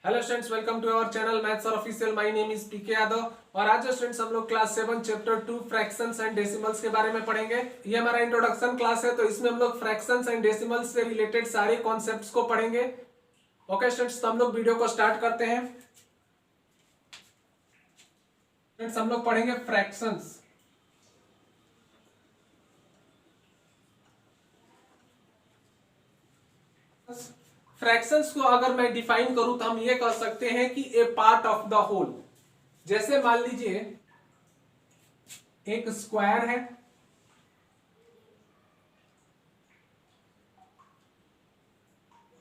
Hello students, welcome to our channel maths और official. My name is PK Yadav और आज students हम लोग class 7 chapter 2 fractions and decimals के बारे में पढ़ेंगे। ये हमारा इंट्रोडक्शन क्लास है, तो इसमें हम लोग फ्रैक्शंस एंड डेसिमल्स से रिलेटेड सारे कॉन्सेप्ट्स को पढ़ेंगे। ओके स्टूडेंट्स, तो हम लोग वीडियो को स्टार्ट करते हैं। स्टूडेंट्स, हम लोग पढ़ेंगे फ्रैक्शंस। फ्रैक्शंस को अगर मैं डिफाइन करूं तो हम ये कह सकते हैं कि ए पार्ट ऑफ द होल। जैसे मान लीजिए एक स्क्वायर है,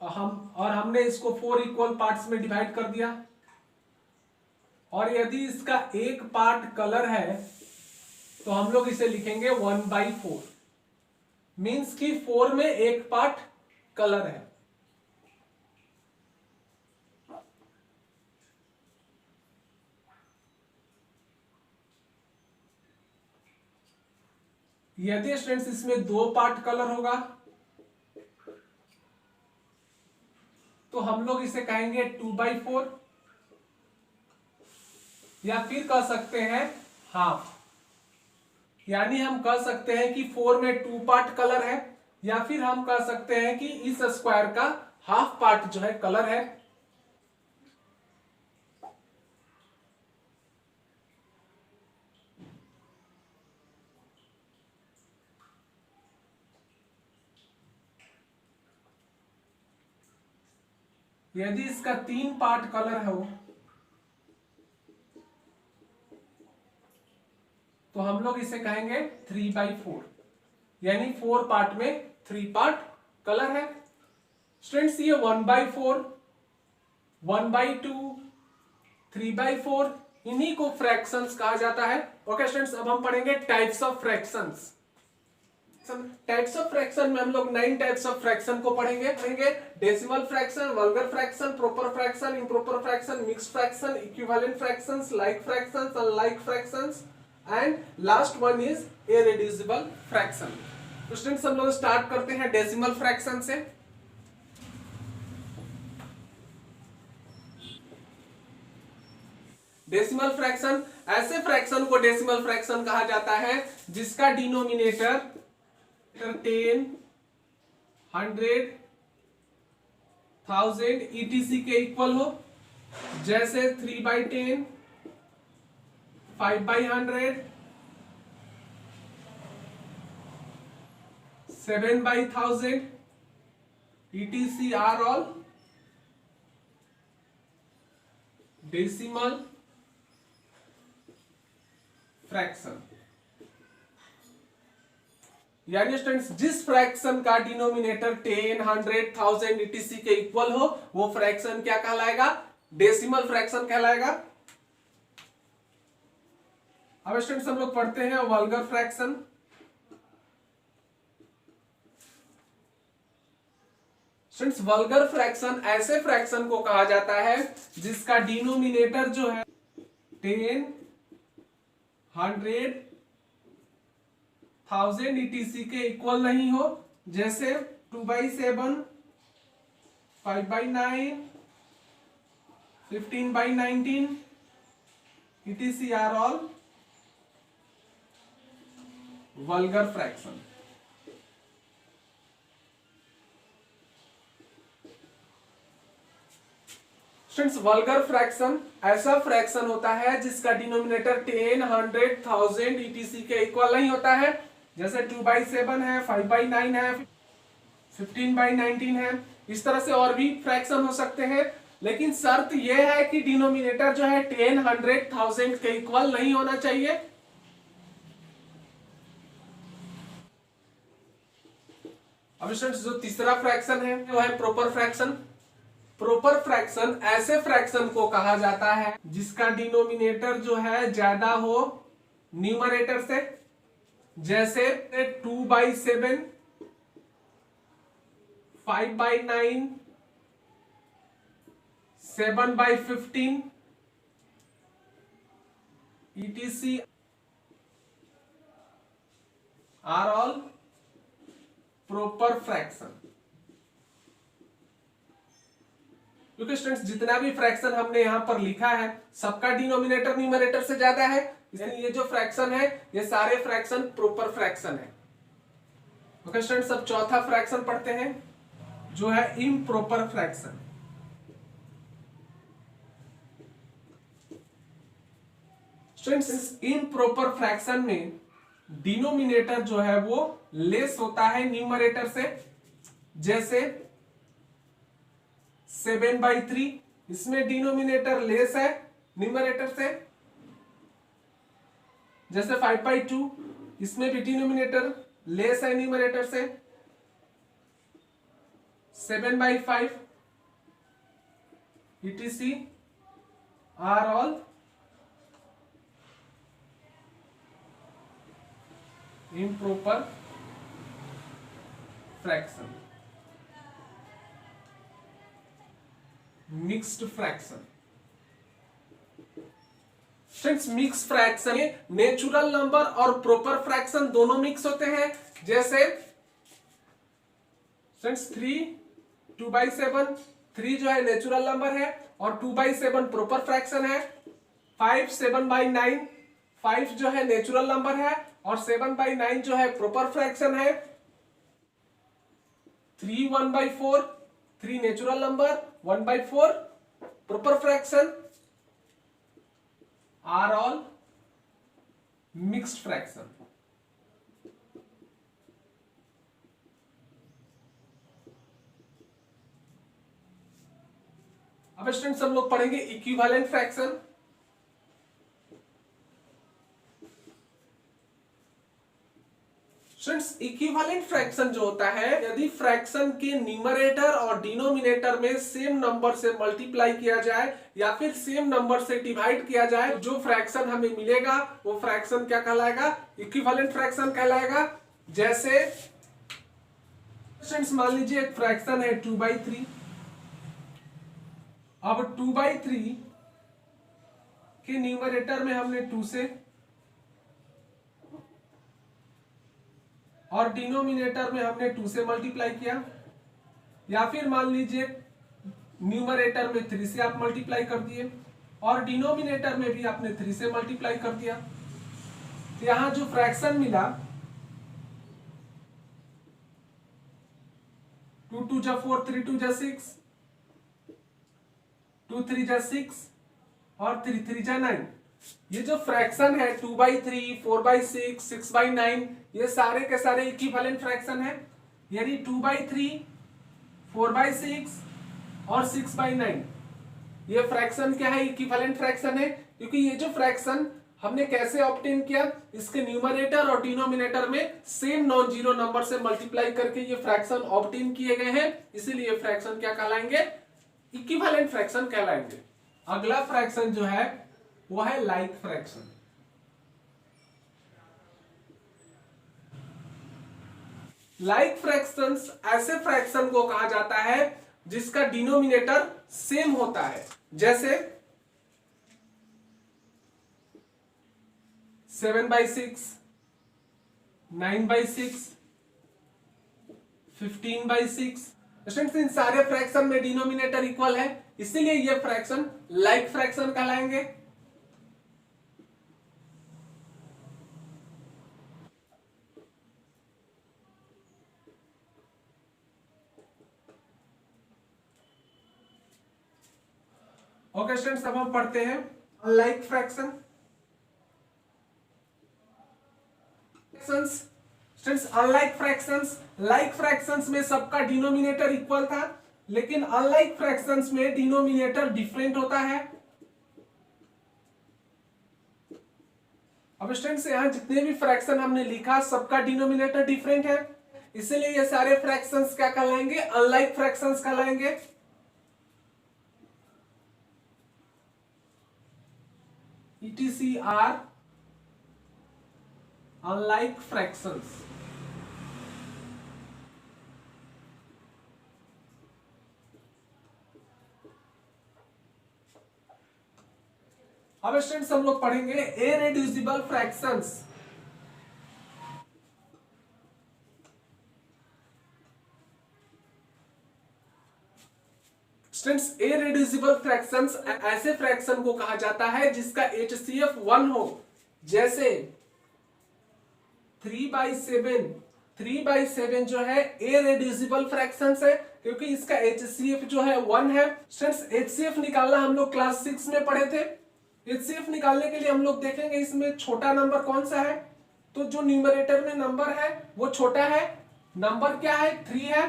हमने इसको 4 इक्वल पार्ट्स में डिवाइड कर दिया, और यदि इसका एक पार्ट कलर है तो हम लोग इसे लिखेंगे 1/4। मीन्स कि 4 में एक पार्ट कलर है। यदि स्टूडेंट्स इसमें 2 पार्ट कलर होगा तो हम लोग इसे कहेंगे 2/4, या फिर कह सकते हैं हाफ। यानी हम कह सकते हैं कि 4 में 2 पार्ट कलर है, या फिर हम कह सकते हैं कि इस स्क्वायर का हाफ पार्ट जो है कलर है। यदि इसका 3 पार्ट कलर हो तो हम लोग इसे कहेंगे 3/4। यानी 4 पार्ट में 3 पार्ट कलर है। स्टूडेंट्स, ये 1/4, 1/2, 3/4 इन्हीं को फ्रैक्शंस कहा जाता है। ओके स्टूडेंट्स, अब हम पढ़ेंगे types of fractions. Types of fraction में हम लोग 9 टाइप्स ऑफ फ्रैक्शन को पढ़ेंगे। Decimal fraction, vulgar fraction, proper fraction, improper fraction, mixed fraction, equivalent fractions, like fractions, unlike fractions, and last one is irreducible fraction. तो students, हम लोग start करते हैं डेसिमल फ्रैक्शन से। डेसिमल फ्रैक्शन, ऐसे फ्रैक्शन को डेसिमल फ्रैक्शन कहा जाता है जिसका डिनोमिनेटर 10, 100, 1000 etc के इक्वल हो। जैसे 3/10, 5/100, 7/1000 etc are all decimal fraction. यानी स्टूडेंट्स, जिस फ्रैक्शन का डिनोमिनेटर 10, 100, 1000 etc के इक्वल हो वो फ्रैक्शन क्या कहलाएगा? डेसिमल फ्रैक्शन कहलाएगा। अब स्टूडेंट्स, हम लोग पढ़ते हैं vulgar fraction. Students, vulgar fraction ऐसे फ्रैक्शन को कहा जाता है जिसका डिनोमिनेटर जो है 10, 100, 1000 etc के इक्वल नहीं हो। जैसे 2/7, 5/9, 15/19 etc are all vulgar fraction. Students, vulgar fraction ऐसा फ्रैक्शन होता है जिसका डिनोमिनेटर 10, 100, 1000 etc के इक्वल नहीं होता है। जैसे 2/7 है, 5/9 है, 15/19 है। इस तरह से और भी फ्रैक्शन हो सकते हैं, लेकिन शर्त यह है कि डिनोमिनेटर जो है 10, 100, 1000 के इक्वल नहीं होना चाहिए। अब स्टूडेंट्स, जो तीसरा फ्रैक्शन है वो है प्रोपर फ्रैक्शन। प्रोपर फ्रैक्शन ऐसे फ्रैक्शन को कहा जाता है जिसका डिनोमिनेटर जो है ज्यादा हो न्यूमरेटर से। जैसे 2/7, 5/9, 7/15 etc are all proper fraction। क्योंकि स्टूडेंट्स जितना भी फ्रैक्शन हमने यहाँ पर लिखा है सबका डिनोमिनेटर न्यूमरेटर से ज्यादा है, इसलिए ये जो फ्रैक्शन है ये सारे फ्रैक्शन प्रॉपर फ्रैक्शन है। ओके स्टूडेंट्स, अब चौथा फ्रैक्शन पढ़ते हैं जो है improper fraction. Students improper fraction में डिनोमिनेटर जो है वो लेस होता है न्यूमरेटर से, जैसे 7/3 इसमें डिनोमिनेटर लेस है न्यूमरेटर से, जैसे 5/2 इसमें भी डिनोमिनेटर लेस है न्यूमरेटर से, 7/5 etc are all improper fraction. Mixed fraction, friends mix fraction में नेचुरल नंबर और प्रॉपर फ्रैक्शन दोनों मिक्स होते हैं, जैसे फ्रेंड्स 3 2/7, 3 जो है नेचुरल नंबर है और 2/7 प्रॉपर फ्रैक्शन है। 5 7/9, 5 जो है नेचुरल नंबर है और 7/9 जो है प्रॉपर फ्रैक्शन है। 3 1/4, 3 natural number, 1/4 proper fraction, are all mixed fraction. अब स्टूडेंट्स हम लोग पढ़ेंगे equivalent fraction. Students equivalent fraction जो होता है, यदि फ्रैक्शन के न्यूमरेटर और डिनोमिनेटर में सेम नंबर से मल्टीप्लाई किया जाए या फिर सेम नंबर से डिवाइड किया जाए, जो फ्रैक्शन हमें मिलेगा वो फ्रैक्शन क्या कहलाएगा? इक्विवेलेंट फ्रैक्शन कहलाएगा। जैसे स्टूडेंट्स मान लीजिए एक फ्रैक्शन है 2/3। अब 2/3 के न्यूमरेटर में हमने 2 से और डिनोमिनेटर में हमने 2 से मल्टीप्लाई किया, या फिर मान लीजिए न्यूमरेटर में 3 से आप मल्टीप्लाई कर दिए और डिनोमिनेटर में भी आपने 3 से मल्टीप्लाई कर दिया। तो यहां जो फ्रैक्शन मिला 2 2 जा 4, 3 2 जा 6, 2 3 जा 6 और 3 3 जा 9। ये जो फ्रैक्शन है 2/3, 4/6, 6/9 ये सारे के सारे इक्विवेलेंट फ्रैक्शन है। यानी 2/3, 4/6 और 6/9 ये फ्रैक्शन क्या है? इक्विवेलेंट फ्रैक्शन है। क्योंकि ये जो फ्रैक्शन हमने कैसे ऑब्टेन किया, इसके न्यूमरेटर और डिनोमिनेटर में सेम नॉन जीरो नंबर से मल्टीप्लाई करके ये फ्रैक्शन ऑब्टेन किए गए हैं, इसीलिए फ्रैक्शन क्या कहलाएंगे? इक्विवेलेंट फ्रैक्शन कहलाएंगे। अगला फ्रैक्शन जो है वो है लाइक फ्रैक्शन। लाइक फ्रैक्शंस ऐसे फ्रैक्शन को कहा जाता है जिसका डिनोमिनेटर सेम होता है, जैसे 7/6, 9/6, 15/6। स्टूडेंट्स इन सारे फ्रैक्शन में डिनोमिनेटर इक्वल है, इसीलिए ये फ्रैक्शन लाइक फ्रैक्शन कहलाएंगे। ओके स्टूडेंट्स, अब हम पढ़ते हैं unlike fraction. Students unlike fractions, like fractions में सबका डिनोमिनेटर इक्वल था, लेकिन अनलाइक फ्रैक्शंस में डिनोमिनेटर डिफरेंट होता है। अब स्टूडेंट्स यहां जितने भी फ्रैक्शन हमने लिखा सबका डिनोमिनेटर डिफरेंट है, इसलिए ये सारे फ्रैक्शंस क्या कहलाएंगे? अनलाइक फ्रैक्शंस कहलाएंगे। etc are unlike fractions। अब स्टूडेंट्स हम लोग पढ़ेंगे irreducible fractions. Students irreducible fractions ऐसे फ्रैक्शन को कहा जाता है जिसका HCF 1 हो, जैसे 3/7 जो है इरेड्यूसिबल फ्रैक्शंस है क्योंकि इसका HCF जो है 1 है। स्टूडेंट्स HCF निकालना हम लोग क्लास 6 में पढ़े थे। HCF निकालने के लिए हम लोग देखेंगे इसमें छोटा नंबर कौन सा है, तो जो न्यूमरेटर में नंबर है वो छोटा है। नंबर क्या है, 3 है।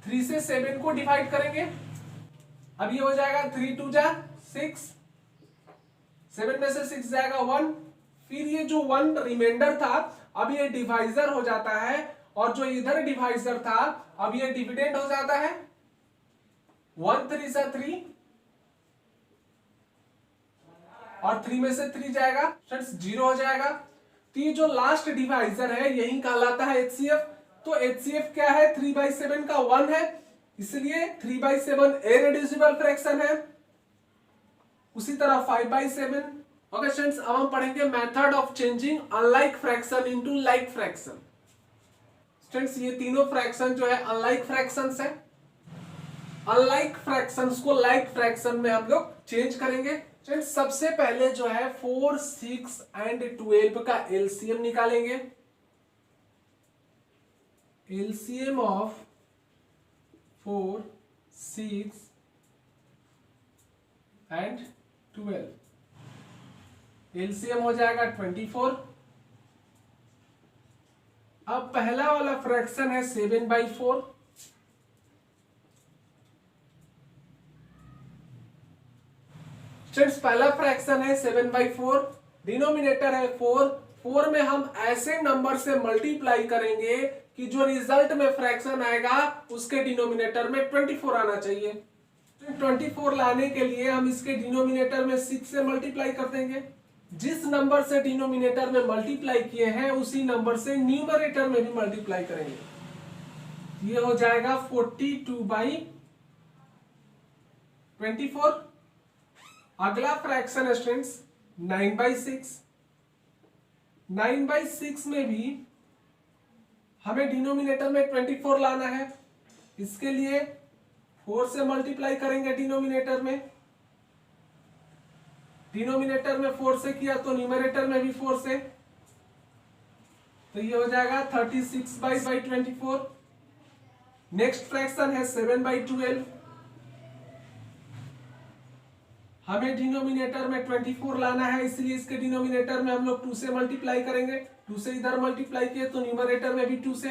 3 से 7 को डिवाइड करेंगे, अब ये हो जाएगा 3 2 जा 6, 7 में से 6 जाएगा 1, फिर ये जो 1 रिमाइंडर था अब ये डिवाइजर हो जाता है, और जो इधर डिवाइजर था अब ये डिविडेंड हो जाता है। 1 3 से 3 और 3 में से 3 जाएगा, फ्रेंड्स 0 हो जाएगा। तो ये जो लास्ट डिवाइजर है यही कहलाता है HCF। तो HCF क्या है, 3/7 का 1 है, इसलिए 3/7 इरेड्यूसिबल फ्रैक्शन है। उसी तरह 5/7। ओके स्टूडेंट्स, अब हम पढ़ेंगे method of changing unlike fraction into like fraction. Students ये तीनों फ्रैक्शन जो है अनलाइक फ्रैक्शंस है। अनलाइक फ्रैक्शंस को लाइक फ्रैक्शन में हम लोग चेंज करेंगे। फ्रेंड्स सबसे पहले जो है 4 6 एंड 12 का एलसीएम निकालेंगे। एलसीएम ऑफ 4 6 एंड 12, एलसीएम हो जाएगा 24। अब पहला वाला फ्रैक्शन है 7/4। स्टूडेंट्स पहला फ्रैक्शन है 7/4, डिनोमिनेटर है 4। 4 में हम ऐसे नंबर से मल्टीप्लाई करेंगे कि जो रिजल्ट में फ्रैक्शन आएगा उसके डिनोमिनेटर में 24 आना चाहिए। 24 लाने के लिए हम इसके डिनोमिनेटर में 6 से मल्टीप्लाई कर देंगे। जिस नंबर से डिनोमिनेटर में मल्टीप्लाई किए हैं उसी नंबर से न्यूमरेटर में भी मल्टीप्लाई करेंगे। ये हो जाएगा 42/24। अगला फ्रैक्शन है स्टूडेंट्स 9/6। 9/6 में भी हमें डिनोमिनेटर में 24 लाना है। इसके लिए 4 से मल्टीप्लाई करेंगे डिनोमिनेटर में। डिनोमिनेटर में 4 से किया तो न्यूमरेटर में भी 4 से, तो ये हो जाएगा 36/24। नेक्स्ट फ्रैक्शन है 7/12। हमें डिनोमिनेटर में 24 लाना है, इसलिए इसके डिनोमिनेटर में हम लोग 2 से मल्टीप्लाई करेंगे। 2 से इधर मल्टीप्लाई किए तो न्यूमरेटर में भी 2 से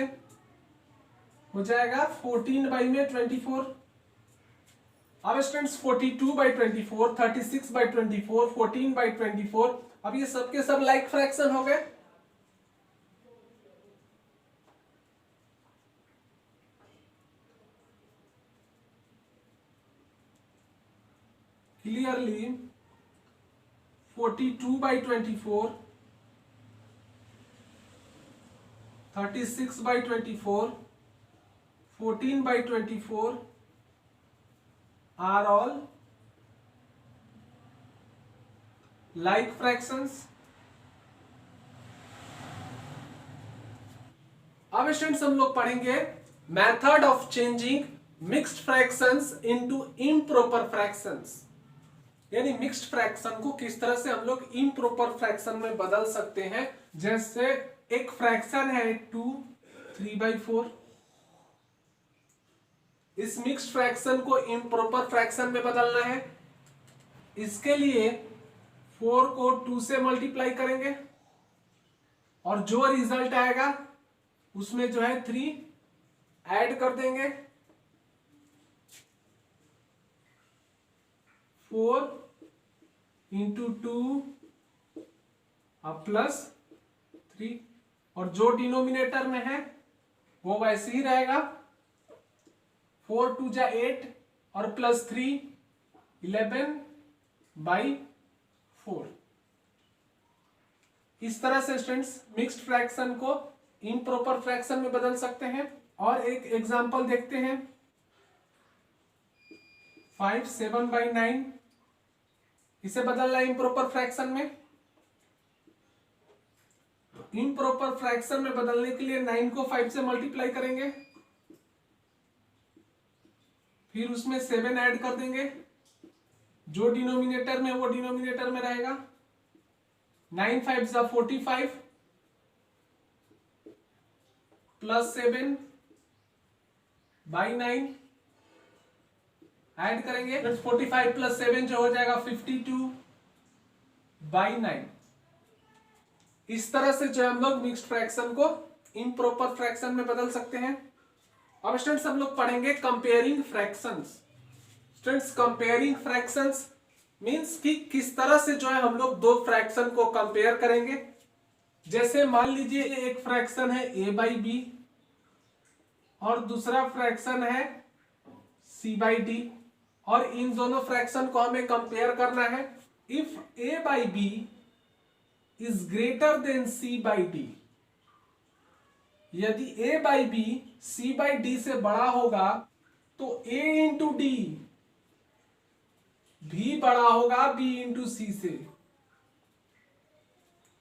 हो जाएगा 14/24। अब स्टूडेंट्स 42/24, 36/24, 14/24, अब ये सब के सब लाइक फ्रैक्शन हो गए। Clearly 42/24, 36/24, 14/24 are all like fractions। अब स्टूडेंट्स हम लोग पढ़ेंगे method of changing mixed fractions into improper fractions, यानी मिक्स्ड फ्रैक्शन को किस तरह से हम लोग इम्प्रॉपर फ्रैक्शन में बदल सकते हैं। जैसे एक फ्रैक्शन है 2 3/4, इस मिक्स्ड फ्रैक्शन को इम्प्रॉपर फ्रैक्शन में बदलना है। इसके लिए 4 को 2 से मल्टीप्लाई करेंगे और जो रिजल्ट आएगा उसमें जो है 3 ऐड कर देंगे। 4 × 2 प्लस 3, और जो डिनोमिनेटर में है वो वैसे ही रहेगा। 4 2 जा 8 और प्लस 3 11/4। इस तरह से स्टूडेंट्स मिक्स्ड फ्रैक्शन को इम्प्रॉपर फ्रैक्शन में बदल सकते हैं। और एक एग्जांपल देखते हैं 5 7/9, इसे बदलना है इम्प्रॉपर फ्रैक्शन में। इम्प्रॉपर फ्रैक्शन में बदलने के लिए 9 को 5 से मल्टीप्लाई करेंगे फिर उसमें 7 ऐड कर देंगे, जो डिनोमिनेटर में वो डिनोमिनेटर में रहेगा। 9 5 जा 45 प्लस 7 बाई 9 ऐड करेंगे, 45 प्लस 7 जो हो जाएगा 52 बाई 9। इस तरह से जो हम लोग मिक्स्ड फ्रैक्शन को इम्प्रॉपर फ्रैक्शन में बदल सकते हैं। अब स्टूडेंट्स हम लोग पढ़ेंगे comparing fractions. Students comparing fractions means कि किस तरह से जो है हम लोग दो फ्रैक्शन को कंपेयर करेंगे। जैसे मान लीजिए एक फ्रैक्शन है a बाई बी और दूसरा फ्रैक्शन है c बाई डी, और इन दोनों फ्रैक्शन को हमें कंपेयर करना है। If a by B is greater than c by D, यदि a by B c by D से बड़ा होगा तो a इंटू डी भी बड़ा होगा b इंटू सी से।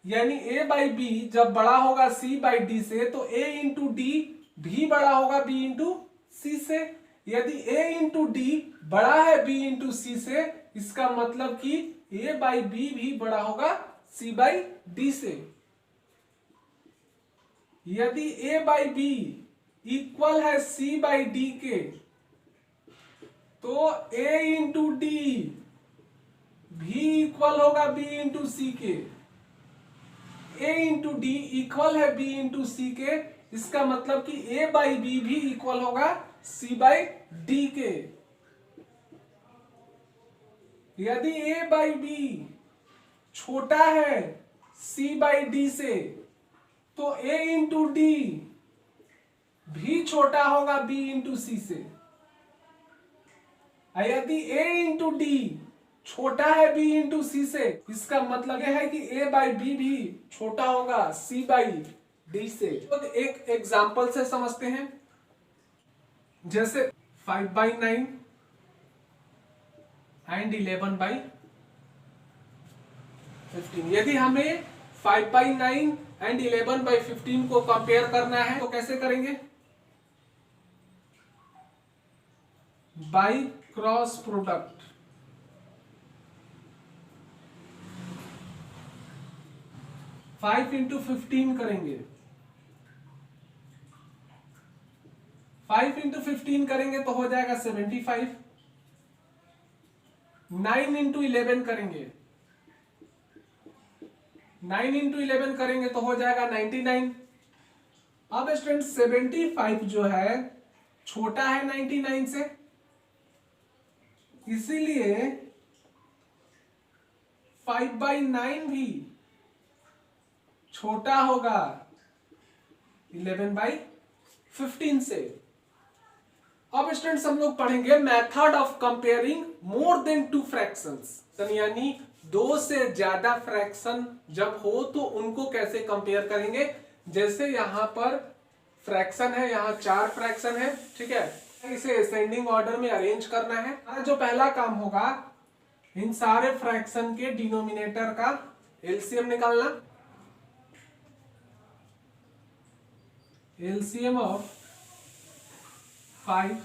यानी a बाई बी जब बड़ा होगा c बाई डी से तो a इंटू डी भी बड़ा होगा b इंटू सी से। यदि a इंटू डी बड़ा है b इंटू सी से, इसका मतलब कि a बाई बी भी बड़ा होगा c बाई डी से। यदि a बाई बी इक्वल है c बाई डी के, तो a इंटू डी भी इक्वल होगा b इंटू सी के। a इंटू डी इक्वल है b इंटू सी के, इसका मतलब कि a बाई बी भी इक्वल होगा c बाई डी के। यदि a बाई बी छोटा है c बाई डी से, तो a इंटू डी भी छोटा होगा b इंटू सी से। यदि a इंटू डी छोटा है b इंटू सी से, इसका मतलब यह है कि a बाई बी भी छोटा होगा c बाई डी से। तो एक एग्जाम्पल से समझते हैं। जैसे 5 बाई 9 एंड 11 बाई 15। यदि हमें 5 बाई 9 एंड 11 बाई 15 को कंपेयर करना है तो कैसे करेंगे? By cross product. Five into 15 करेंगे, 5 इंटू 15 करेंगे तो हो जाएगा 75। 9 इंटू 11 करेंगे, 9 इंटू 11 करेंगे तो हो जाएगा 99। अब स्टूडेंट 75 जो है छोटा है 99 से, इसीलिए 5 बाई 9 भी छोटा होगा 11 बाई 15 से। अब स्टूडेंट्स हम लोग पढ़ेंगे method of comparing more than two fractions, यानी दो से ज्यादा फ्रैक्शन जब हो तो उनको कैसे कंपेयर करेंगे। जैसे यहां पर फ्रैक्शन है, यहां 4 फ्रैक्शन है, ठीक है, इसे असेंडिंग ऑर्डर में अरेंज करना है। जो पहला काम होगा, इन सारे फ्रैक्शन के डिनोमिनेटर का एलसीएम निकालना। एलसीएम ऑफ 5,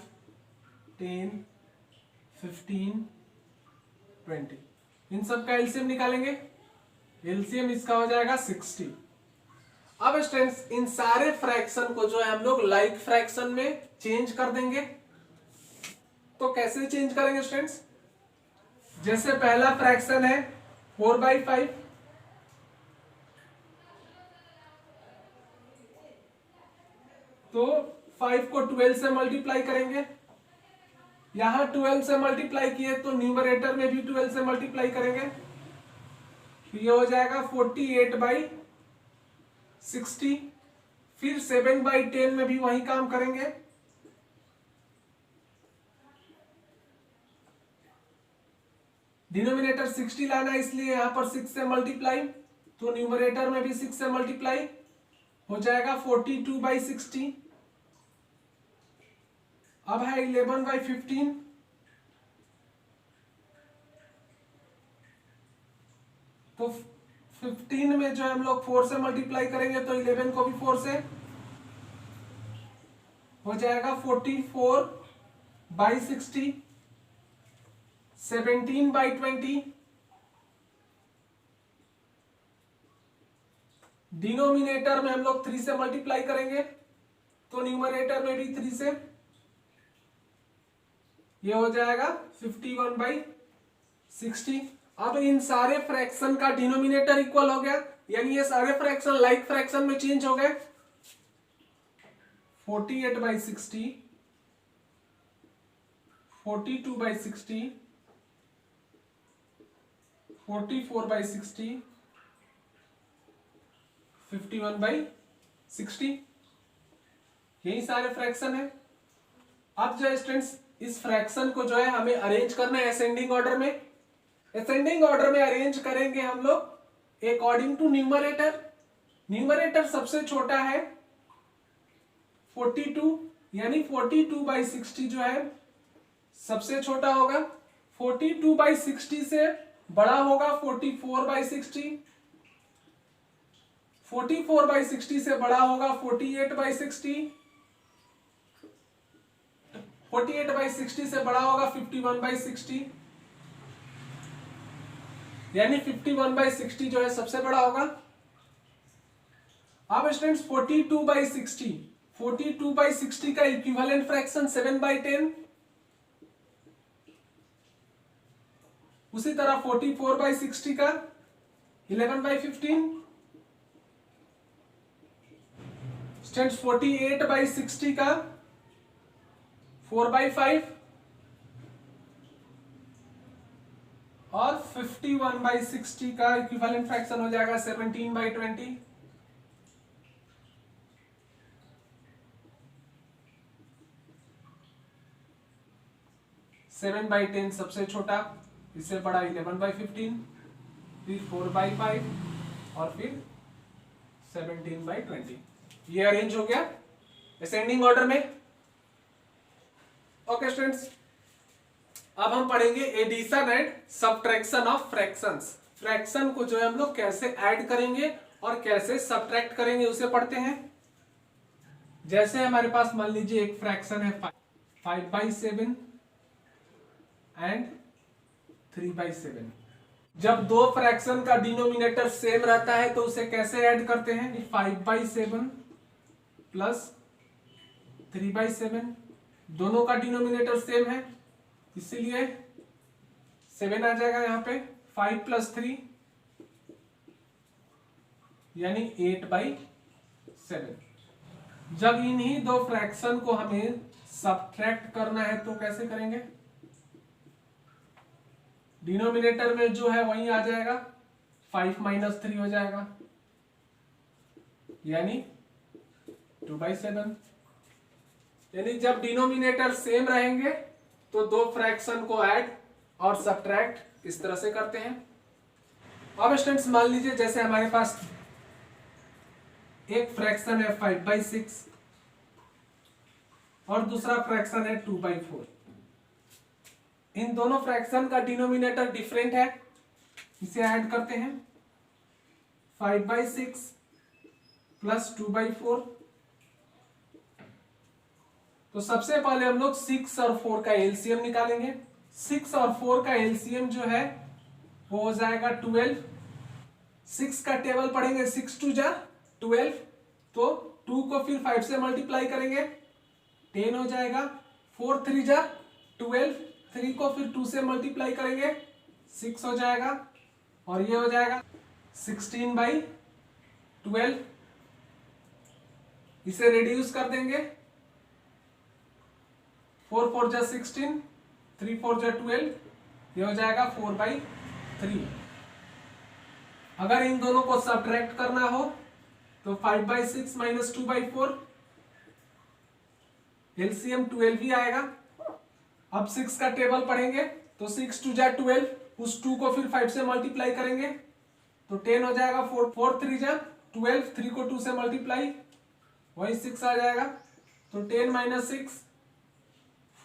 10, 15, 20, इन सब का एलसीएम निकालेंगे। एलसीएम इसका हो जाएगा 60। अब स्टूडेंट्स इन सारे फ्रैक्शन को जो है हम लोग लाइक फ्रैक्शन में चेंज कर देंगे। तो कैसे चेंज करेंगे स्टूडेंट्स? जैसे पहला फ्रैक्शन है 4 बाई 5, तो 5 को 12 से मल्टीप्लाई करेंगे। यहां 12 से मल्टीप्लाई किए तो न्यूमरेटर में भी 12 से मल्टीप्लाई करेंगे, ये हो जाएगा 48 बाई 60। फिर 7 बाई 10 में भी वही काम करेंगे। डिनोमिनेटर 60 लाना, इसलिए यहां पर 6 से मल्टीप्लाई, तो न्यूमरेटर में भी 6 से मल्टीप्लाई हो जाएगा 42 बाई 60। अब है 11 बाई 15, तो 15 में जो हम लोग 4 से मल्टीप्लाई करेंगे तो 11 को भी 4 से हो जाएगा 44 बाई 60, 17 बाई 20, डिनोमिनेटर में हम लोग 3 से मल्टीप्लाई करेंगे तो न्यूमरेटर में भी 3 से, ये हो जाएगा 51 बाई 60। अब इन सारे फ्रैक्शन का डिनोमिनेटर इक्वल हो गया, यानी ये सारे फ्रैक्शन लाइक फ्रैक्शन में चेंज हो गए। 48 बाई 60, 42 बाई 60, 44 बाई 60, 51 बाई 60, यही सारे फ्रैक्शन है। अब जो है स्टूडेंट्स इस फ्रैक्शन को जो है हमें अरेंज करना है असेंडिंग ऑर्डर में। असेंडिंग ऑर्डर में अरेंज करेंगे हम लोग अकॉर्डिंग टू न्यूमरेटर। न्यूमरेटर सबसे छोटा है 42, यानी 42 बाई 60 जो है सबसे छोटा होगा। 42 बाई 60 से बड़ा होगा 44 बाई 60, 44 बाई 60 से बड़ा होगा 48 बाई 60, 48 बाई 60 से बड़ा होगा 51 बाई 60, यानी 51 बाई 60 जो है सबसे बड़ा होगा। अब स्टूडेंट्स 42 बाई 60, 42 बाई 60 का इक्विवेलेंट फ्रैक्शन 7 बाई 10, उसी तरह 44 बाई 60 का 11 बाई 15, स्टूडेंट्स 48 बाई 60 का 4 बाई 5 और 51 बाई 60 का इक्विवेलेंट फ्रैक्शन हो जाएगा 17 बाई 20। सेवन बाई 10 सबसे छोटा, इससे बड़ा 11 बाई 15, फिर 4 बाई 5 और फिर 17 बाई 20। ये अरेंज हो गया असेंडिंग ऑर्डर में। ओके स्टूडेंट्स, अब हम पढ़ेंगे addition and subtraction of fractions. Fraction को जो है हम लोग कैसे ऐड करेंगे और कैसे सब्ट्रैक्ट करेंगे उसे पढ़ते हैं। जैसे हमारे पास मान लीजिए एक फ्रैक्शन है 5 बाई 7 एंड 3 बाई 7। जब दो फ्रैक्शन का डिनोमिनेटर सेम रहता है तो उसे कैसे ऐड करते हैं। 5 बाई 7 प्लस 3 बाई 7, दोनों का डिनोमिनेटर सेम है इसीलिए 7 आ जाएगा यहाँ पे। 5 प्लस 3 यानी 8 बाई 7। जब इन्हीं दो फ्रैक्शन को हमें सब्ट्रैक्ट करना है तो कैसे करेंगे। डिनोमिनेटर में जो है वही आ जाएगा, 5 माइनस 3 हो जाएगा यानी 2 बाई 7। यानी जब डिनोमिनेटर सेम रहेंगे तो दो फ्रैक्शन को ऐड और सब्ट्रैक्ट इस तरह से करते हैं। अब स्टूडेंट्स मान लीजिए जैसे हमारे पास एक फ्रैक्शन है 5 बाई 6 और दूसरा फ्रैक्शन है 2 बाई 4। इन दोनों फ्रैक्शन का डिनोमिनेटर डिफरेंट है, इसे ऐड करते हैं। 5 बाई 6 प्लस 2 बाई 4। तो सबसे पहले हम लोग 6 और 4 का एलसीएम निकालेंगे। 6 और 4 का एलसीएम जो है वो हो जाएगा 12। 6 का टेबल पढ़ेंगे, 6 2 जा 12, तो 2 को फिर 5 से मल्टीप्लाई करेंगे 10 हो जाएगा। 4 3 जा 12, 3 को फिर 2 से मल्टीप्लाई करेंगे 6 हो जाएगा और ये हो जाएगा 16 बाई 12। इसे रिड्यूस कर देंगे। 4 4 जा 16, 3 4 जा 12, ये हो जाएगा 4 बाई 3। अगर इन दोनों को सब्ट्रैक्ट करना हो तो 5 बाई 6 माइनस 2 बाई 4, एलसीएम 12 ही आएगा। अब 6 का टेबल पढ़ेंगे तो 6 2 जा 12, उस 2 को फिर 5 से मल्टीप्लाई करेंगे तो 10 हो जाएगा। 4 3 जा 12, 3 को 2 से मल्टीप्लाई वही 6 आ जाएगा। तो 10 माइनस 6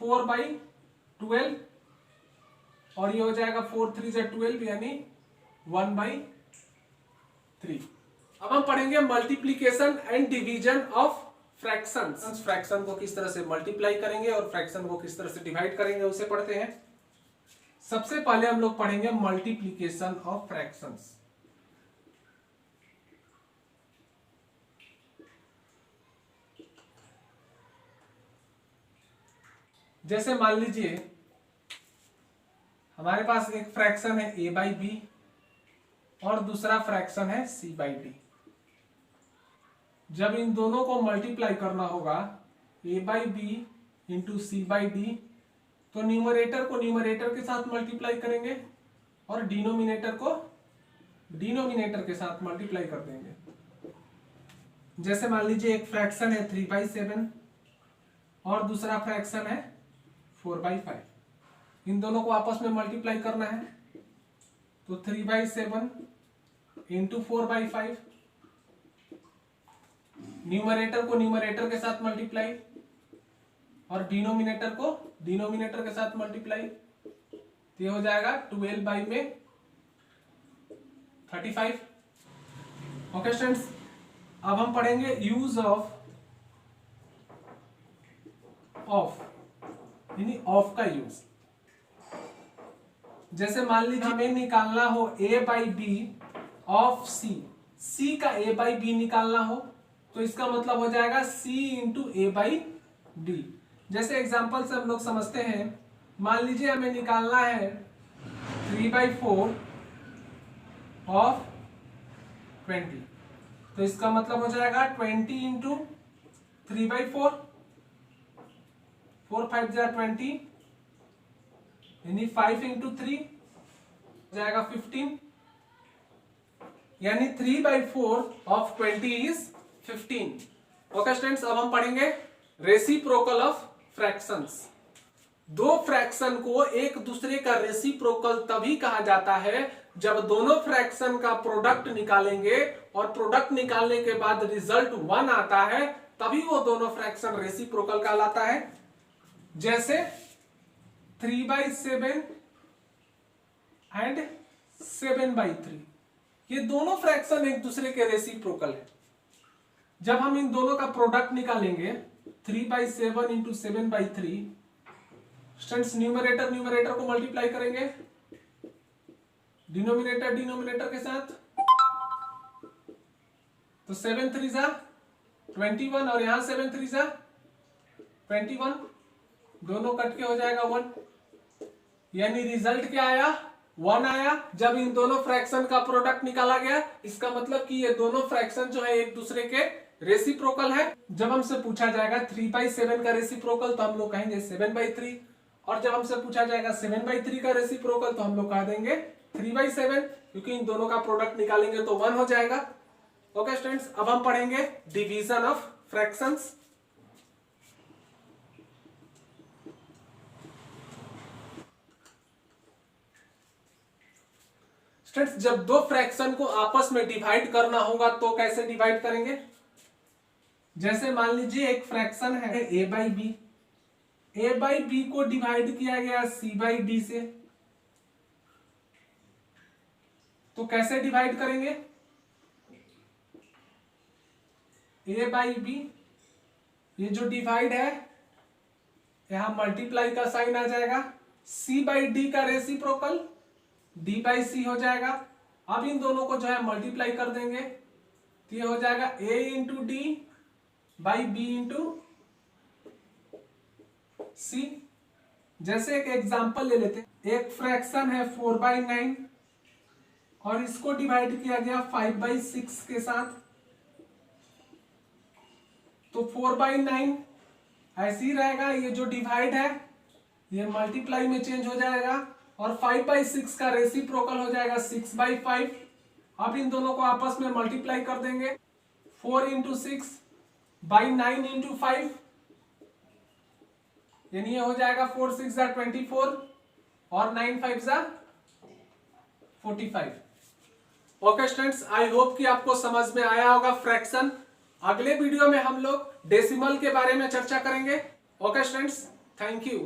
4 बाई 12 और ये हो जाएगा 4 3 जा 12 यानी 1 बाई 3। अब हम पढ़ेंगे multiplication and division of fractions, fraction को किस तरह से मल्टीप्लाई करेंगे और फ्रैक्शन को किस तरह से डिवाइड करेंगे उसे पढ़ते हैं। सबसे पहले हम लोग पढ़ेंगे मल्टीप्लीकेशन ऑफ फ्रैक्शंस। जैसे मान लीजिए हमारे पास एक फ्रैक्शन है a बाई बी और दूसरा फ्रैक्शन है c बाई डी। जब इन दोनों को मल्टीप्लाई करना होगा a by B into C by D, तो न्यूमरेटर को न्यूमरेटर के साथ मल्टीप्लाई करेंगे और डिनोमिनेटर को डिनोमिनेटर के साथ मल्टीप्लाई कर देंगे। जैसे मान लीजिए एक फ्रैक्शन है 3/7 और दूसरा फ्रैक्शन है 4/5। इन दोनों को आपस में मल्टीप्लाई करना है, तो 3/7 इंटू 4/5, न्यूमरेटर को न्यूमरेटर के साथ मल्टीप्लाई और डिनोमिनेटर को डिनोमिनेटर के साथ मल्टीप्लाई, तो ये हो जाएगा 12 में 35। ओके स्टूडेंट्स, अब हम पढ़ेंगे यूज ऑफ यानी ऑफ का यूज। जैसे मान लीजिए हमें निकालना हो a by B of c का a बाई बी निकालना हो, तो इसका मतलब हो जाएगा c into A by D. जैसे एग्जांपल से हम लोग समझते हैं, मान लीजिए हमें निकालना है 3/4 ऑफ 20, तो इसका मतलब हो जाएगा 20 इंटू 3/4, 4 5 जा 20, यानी 5 इंटू 3 हो जाएगा 15, यानी 3/4 ऑफ 20 इज 15। ओके स्टूडेंट्स, अब हम पढ़ेंगे रेसिप्रोकल ऑफ फ्रैक्शंस। दो फ्रैक्शन को एक दूसरे का रेसिप्रोकल तभी कहा जाता है जब दोनों फ्रैक्शन का प्रोडक्ट निकालेंगे और प्रोडक्ट निकालने के बाद रिजल्ट 1 आता है, तभी वो दोनों फ्रैक्शन रेसिप्रोकल कहलाता है। जैसे 3/7 एंड 7/3, ये दोनों फ्रैक्शन एक दूसरे के रेसिप्रोकल है। जब हम इन दोनों का प्रोडक्ट निकालेंगे 3/7 इंटू 7/3, स्टूडेंट्स न्यूमरेटर न्यूमरेटर को मल्टीप्लाई करेंगे, डिनोमिनेटर डिनोमिनेटर के साथ, तो 7 3 जा 21 और यहां 7 3 जा 21, दोनों कट के हो जाएगा 1, यानी रिजल्ट क्या आया, 1 आया जब इन दोनों फ्रैक्शन का प्रोडक्ट निकाला गया। इसका मतलब कि ये दोनों फ्रैक्शन जो है एक दूसरे के रेसिप्रोकल है। जब हमसे पूछा जाएगा 3/7 का रेसिप्रोकल, तो हम लोग कहेंगे 7/3, और जब हमसे पूछा जाएगा 7/3 का रेसिप्रोकल, तो हम लोग कह देंगे 3/7, क्योंकि इन दोनों का प्रोडक्ट निकालेंगे तो 1 हो जाएगा। ओके स्टूडेंट्स, अब हम पढ़ेंगे डिवीजन ऑफ फ्रैक्शंस। स्टूडेंट्स, जब दो फ्रैक्शन को आपस में डिवाइड करना होगा तो कैसे डिवाइड करेंगे। जैसे मान लीजिए एक फ्रैक्शन है a by B, a by B को डिवाइड किया गया c बाई डी से, तो कैसे डिवाइड करेंगे, a बाई बी, ये जो डिवाइड है यहां मल्टीप्लाई का साइन आ जाएगा, c बाई डी का रेसिप्रोकल d बाई सी हो जाएगा। अब इन दोनों को जो है मल्टीप्लाई कर देंगे, तो ये हो जाएगा a into D by B into C. जैसे एक एग्जांपल ले लेते हैं, एक फ्रैक्शन है 4/9 और इसको डिवाइड किया गया 5/6 के साथ, तो 4/9 ऐसे ही रहेगा, ये जो डिवाइड है ये मल्टीप्लाई में चेंज हो जाएगा, और 5/6 का रेसिप्रोकल हो जाएगा 6/5। अब इन दोनों को आपस में मल्टीप्लाई कर देंगे, 4 इंटू 6 बाई 9 इंटू 5, यानी ये हो जाएगा 4 6 जा 24 और 9 5 जा 45। ओके स्टूडेंट्स, आई होप कि आपको समझ में आया होगा फ्रैक्शन। अगले वीडियो में हम लोग डेसिमल के बारे में चर्चा करेंगे। Okay students, thank you.